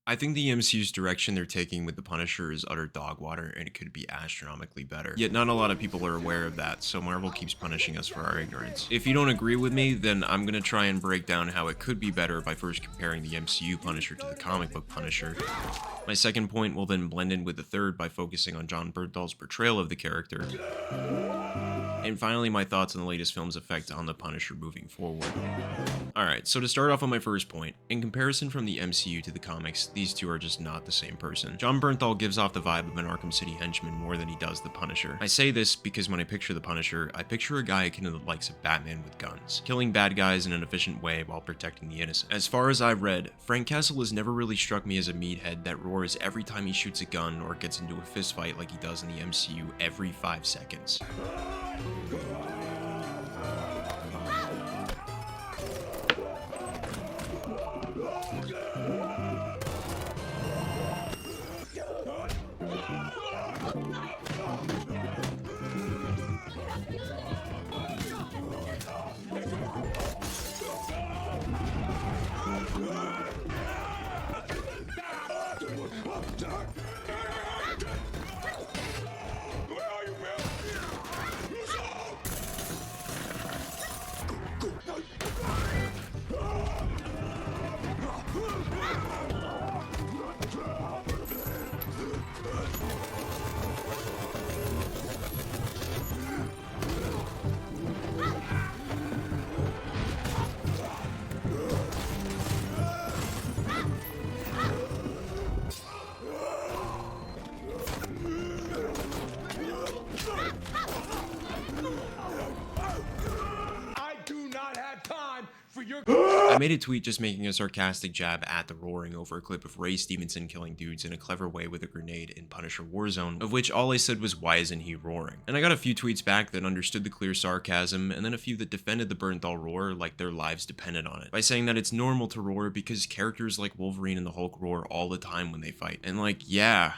I think the MCU's direction they're taking with the Punisher is utter dog water, and it could be astronomically better. Yet not a lot of people are aware of that, so Marvel keeps punishing us for our ignorance. If you don't agree with me, then I'm gonna try and break down how it could be better by first comparing the MCU Punisher to the comic book Punisher. My second point will then blend in with the third by focusing on John Bernthal's portrayal of the character. And finally, my thoughts on the latest film's effect on the Punisher moving forward. Alright, so to start off on my first point, in comparison from the MCU to the comics, these two are just not the same person. John Bernthal gives off the vibe of an Arkham City henchman more than he does the Punisher. I say this because when I picture the Punisher, I picture a guy akin to the likes of Batman with guns, killing bad guys in an efficient way while protecting the innocent. As far as I've read, Frank Castle has never really struck me as a meathead that roars every time he shoots a gun or gets into a fistfight like he does in the MCU every 5 seconds. I made a tweet just making a sarcastic jab at the roaring over a clip of Ray Stevenson killing dudes in a clever way with a grenade in Punisher Warzone, of which all I said was, why isn't he roaring? And I got a few tweets back that understood the clear sarcasm, and then a few that defended the Bernthal roar like their lives depended on it, by saying that it's normal to roar because characters like Wolverine and the Hulk roar all the time when they fight. And like, yeah,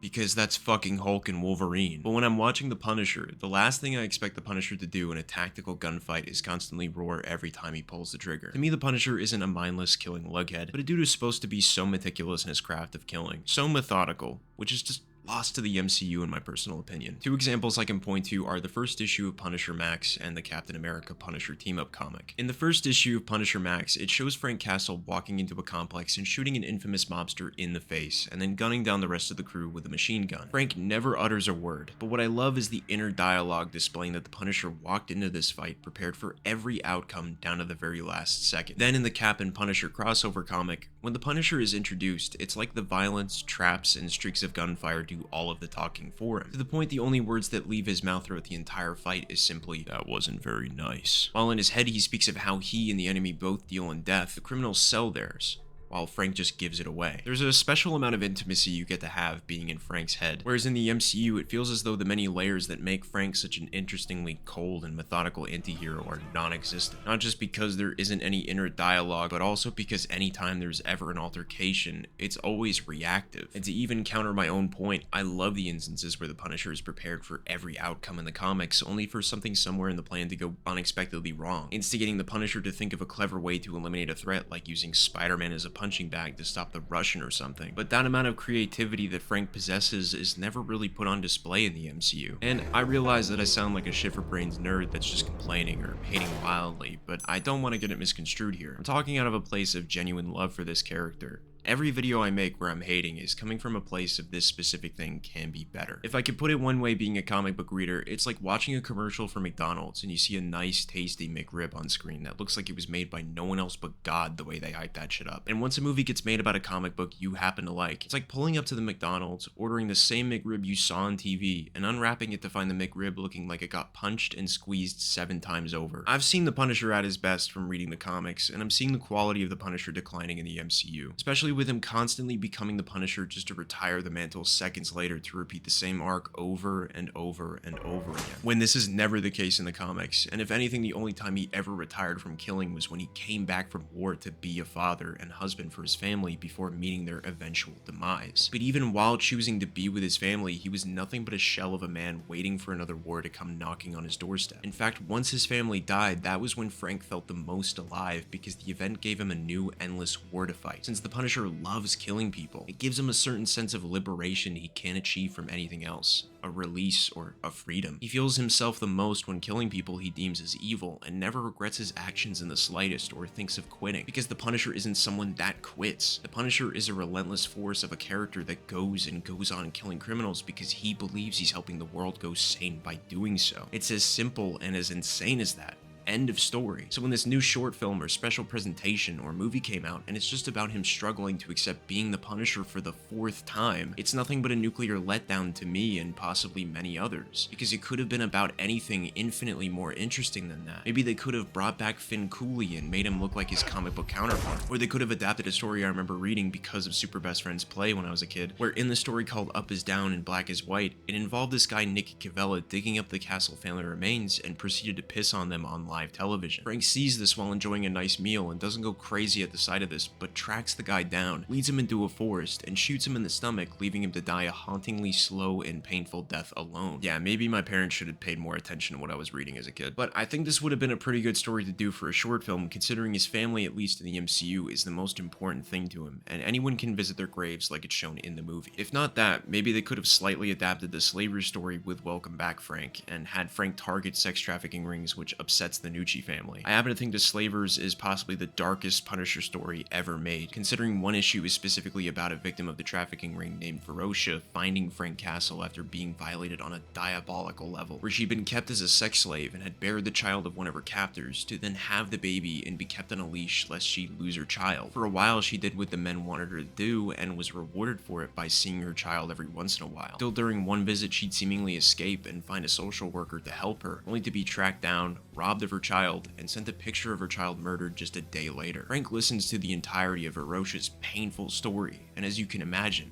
because that's fucking Hulk and Wolverine. But when I'm watching the Punisher, the last thing I expect the Punisher to do in a tactical gunfight is constantly roar every time he pulls the trigger. To me, the Punisher isn't a mindless killing lughead, but a dude who's supposed to be so meticulous in his craft of killing, so methodical, which is just lost to the MCU in my personal opinion. Two examples I can point to are the first issue of Punisher Max and the Captain America Punisher team-up comic. In the first issue of Punisher Max, it shows Frank Castle walking into a complex and shooting an infamous mobster in the face, and then gunning down the rest of the crew with a machine gun. Frank never utters a word, but what I love is the inner dialogue displaying that the Punisher walked into this fight prepared for every outcome down to the very last second. Then in the Cap and Punisher crossover comic, when the Punisher is introduced, it's like the violence, traps, and streaks of gunfire do all of the talking for him, to the point the only words that leave his mouth throughout the entire fight is simply, "That wasn't very nice." While in his head he speaks of how he and the enemy both deal in death, the criminals sell theirs, while Frank just gives it away. There's a special amount of intimacy you get to have being in Frank's head, whereas in the MCU it feels as though the many layers that make Frank such an interestingly cold and methodical anti-hero are non-existent. Not just because there isn't any inner dialogue, but also because anytime there's ever an altercation, it's always reactive. And to even counter my own point, I love the instances where the Punisher is prepared for every outcome in the comics, only for something somewhere in the plan to go unexpectedly wrong, instigating the Punisher to think of a clever way to eliminate a threat, like using Spider-Man as a punching bag to stop the Russian or something. But that amount of creativity that Frank possesses is never really put on display in the MCU. And I realize that I sound like a shit-for-brains nerd that's just complaining or hating wildly, but I don't want to get it misconstrued here. I'm talking out of a place of genuine love for this character. Every video I make where I'm hating is coming from a place of this specific thing can be better. If I could put it one way, being a comic book reader, it's like watching a commercial for McDonald's and you see a nice tasty McRib on screen that looks like it was made by no one else but God the way they hype that shit up. And once a movie gets made about a comic book you happen to like, it's like pulling up to the McDonald's, ordering the same McRib you saw on TV, and unwrapping it to find the McRib looking like it got punched and squeezed 7 times over. I've seen the Punisher at his best from reading the comics, and I'm seeing the quality of the Punisher declining in the MCU, especially with him constantly becoming the Punisher just to retire the mantle seconds later to repeat the same arc over and over and over again, when this is never the case in the comics. And if anything, the only time he ever retired from killing was when he came back from war to be a father and husband for his family before meeting their eventual demise. But even while choosing to be with his family, he was nothing but a shell of a man waiting for another war to come knocking on his doorstep. In fact, once his family died, that was when Frank felt the most alive, because the event gave him a new endless war to fight. Since the Punisher Punisher loves killing people. It gives him a certain sense of liberation he can't achieve from anything else. A release or a freedom. He feels himself the most when killing people he deems as evil and never regrets his actions in the slightest or thinks of quitting, because the Punisher isn't someone that quits. The Punisher is a relentless force of a character that goes on killing criminals because he believes he's helping the world go sane by doing so. It's as simple and as insane as that. End of story. So when this new short film or special presentation or movie came out and it's just about him struggling to accept being the Punisher for the 4th time, it's nothing but a nuclear letdown to me and possibly many others, because it could have been about anything infinitely more interesting than that. Maybe they could have brought back Finn Cooley and made him look like his comic book counterpart, or they could have adapted a story I remember reading because of Super Best Friends Play when I was a kid, where in the story called Up is Down and Black is White, it involved this guy Nick Cavella digging up the Castle family remains and proceeded to piss on them on live television. Frank sees this while enjoying a nice meal and doesn't go crazy at the sight of this, but tracks the guy down, leads him into a forest, and shoots him in the stomach, leaving him to die a hauntingly slow and painful death alone. Yeah, maybe my parents should have paid more attention to what I was reading as a kid, but I think this would have been a pretty good story to do for a short film, considering his family, at least in the MCU, is the most important thing to him, and anyone can visit their graves like it's shown in the movie. If not that, maybe they could have slightly adapted the slavery story with Welcome Back Frank, and had Frank target sex trafficking rings, which upsets the Nucci family. I happen to think The Slavers is possibly the darkest Punisher story ever made, considering one issue is specifically about a victim of the trafficking ring named Ferocia finding Frank Castle after being violated on a diabolical level, where she'd been kept as a sex slave and had bared the child of one of her captors, to then have the baby and be kept on a leash lest she lose her child. For a while, she did what the men wanted her to do and was rewarded for it by seeing her child every once in a while. Still, during one visit, she'd seemingly escape and find a social worker to help her, only to be tracked down, robbed of her child, and sent a picture of her child murdered just a day later. Frank listens to the entirety of Ferocia's painful story, and as you can imagine,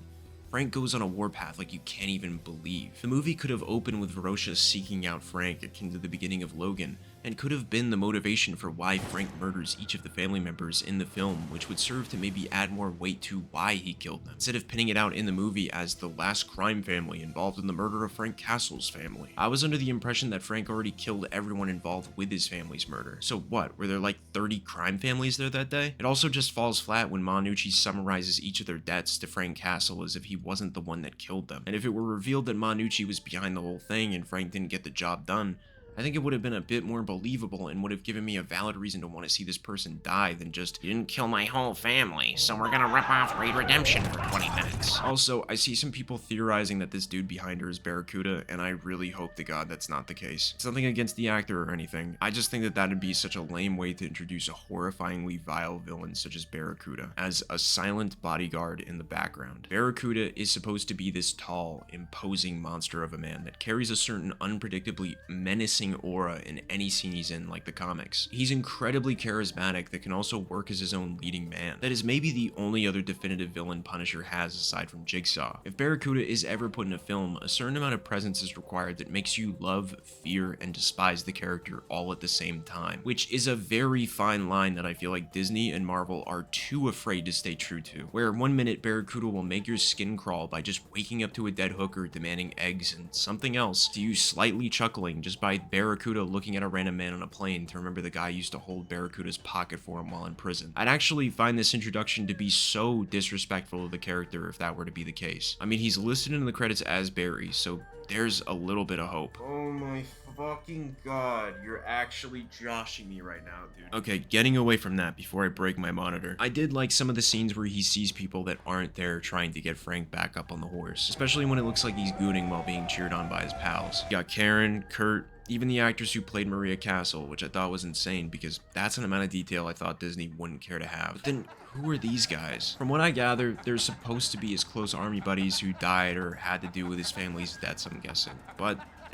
Frank goes on a warpath like you can't even believe. The movie could have opened with Ferocia seeking out Frank, akin to the beginning of Logan, and could have been the motivation for why Frank murders each of the family members in the film, which would serve to maybe add more weight to why he killed them, instead of pinning it out in the movie as the last crime family involved in the murder of Frank Castle's family. I was under the impression that Frank already killed everyone involved with his family's murder. So what, were there like 30 crime families there that day? It also just falls flat when Manucci summarizes each of their deaths to Frank Castle as if he wasn't the one that killed them. And if it were revealed that Manucci was behind the whole thing and Frank didn't get the job done, I think it would have been a bit more believable and would have given me a valid reason to want to see this person die than just, "You didn't kill my whole family, so we're gonna rip off Raid Redemption for 20 minutes. Also, I see some people theorizing that this dude behind her is Barracuda, and I really hope to God that's not the case. It's nothing against the actor or anything. I just think that that'd be such a lame way to introduce a horrifyingly vile villain such as Barracuda, as a silent bodyguard in the background. Barracuda is supposed to be this tall, imposing monster of a man that carries a certain unpredictably menacing aura in any scene he's in, like the comics. He's incredibly charismatic that can also work as his own leading man. That is maybe the only other definitive villain Punisher has aside from Jigsaw. If Barracuda is ever put in a film, a certain amount of presence is required that makes you love, fear, and despise the character all at the same time, which is a very fine line that I feel like Disney and Marvel are too afraid to stay true to. Where 1 minute Barracuda will make your skin crawl by just waking up to a dead hooker demanding eggs and something else, to you slightly chuckling just by Barracuda looking at a random man on a plane to remember the guy used to hold Barracuda's pocket for him while in prison. I'd actually find this introduction to be so disrespectful of the character if that were to be the case. I mean, he's listed in the credits as Barry, so there's a little bit of hope. Oh my fucking God, you're actually joshing me right now, dude. Okay, getting away from that before I break my monitor. I did like some of the scenes where he sees people that aren't there trying to get Frank back up on the horse, especially when it looks like he's gooning while being cheered on by his pals. You got Karen, Kurt, even the actress who played Maria Castle, which I thought was insane because that's an amount of detail I thought Disney wouldn't care to have. But then, who are these guys? From what I gather, they're supposed to be his close army buddies who died or had to do with his family's deaths, I'm guessing.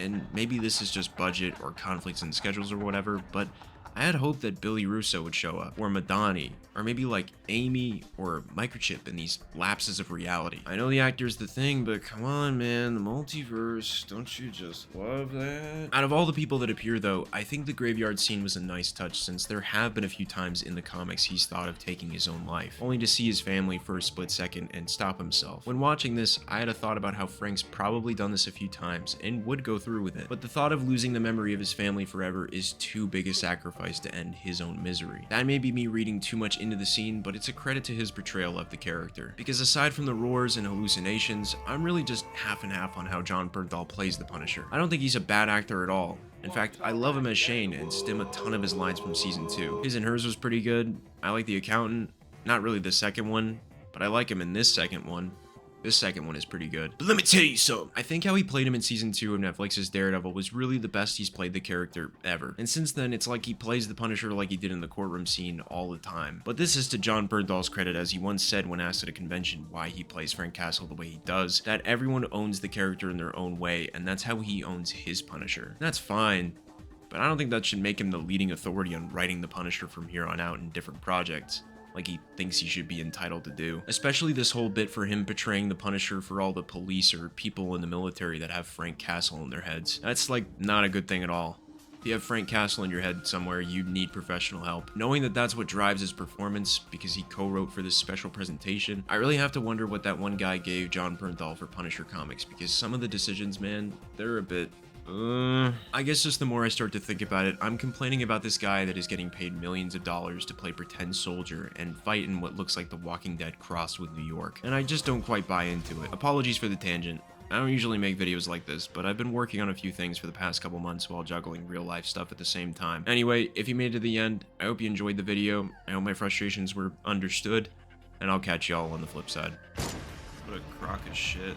And maybe this is just budget or conflicts in schedules or whatever, but I had hoped that Billy Russo would show up, or Madani, or maybe like Amy or Microchip in these lapses of reality. I know the actor's the thing, but come on, man, the multiverse, don't you just love that? Out of all the people that appear though, I think the graveyard scene was a nice touch since there have been a few times in the comics he's thought of taking his own life, only to see his family for a split second and stop himself. When watching this, I had a thought about how Frank's probably done this a few times and would go through with it, but the thought of losing the memory of his family forever is too big a sacrifice sacrifice to end his own misery. That may be me reading too much into the scene, but it's a credit to his portrayal of the character. Because aside from the roars and hallucinations, I'm really just half and half on how Jon Bernthal plays the Punisher. I don't think he's a bad actor at all. In fact, I love him as Shane and stem a ton of his lines from season 2. His and Hers was pretty good. I like the accountant. Not really the second one, but I like him in this second one. This second one is pretty good. But let me tell you something. I think how he played him in season 2 of Netflix's Daredevil was really the best he's played the character ever. And since then, it's like he plays the Punisher like he did in the courtroom scene all the time. But this is to Jon Bernthal's credit, as he once said when asked at a convention why he plays Frank Castle the way he does, that everyone owns the character in their own way, and that's how he owns his Punisher. And that's fine, but I don't think that should make him the leading authority on writing the Punisher from here on out in different projects, like he thinks he should be entitled to do. Especially this whole bit for him portraying the Punisher for all the police or people in the military that have Frank Castle in their heads. That's like not a good thing at all. If you have Frank Castle in your head somewhere, you need professional help. Knowing that that's what drives his performance because he co-wrote for this special presentation, I really have to wonder what that one guy gave Jon Bernthal for Punisher comics, because some of the decisions, man, they're a bit... I guess just the more I start to think about it, I'm complaining about this guy that is getting paid millions of dollars to play pretend soldier and fight in what looks like The Walking Dead crossed with New York, and I just don't quite buy into it. Apologies for the tangent. I don't usually make videos like this, but I've been working on a few things for the past couple months while juggling real life stuff at the same time. Anyway, if you made it to the end, I hope you enjoyed the video, I hope my frustrations were understood, and I'll catch y'all on the flip side. What a crock of shit.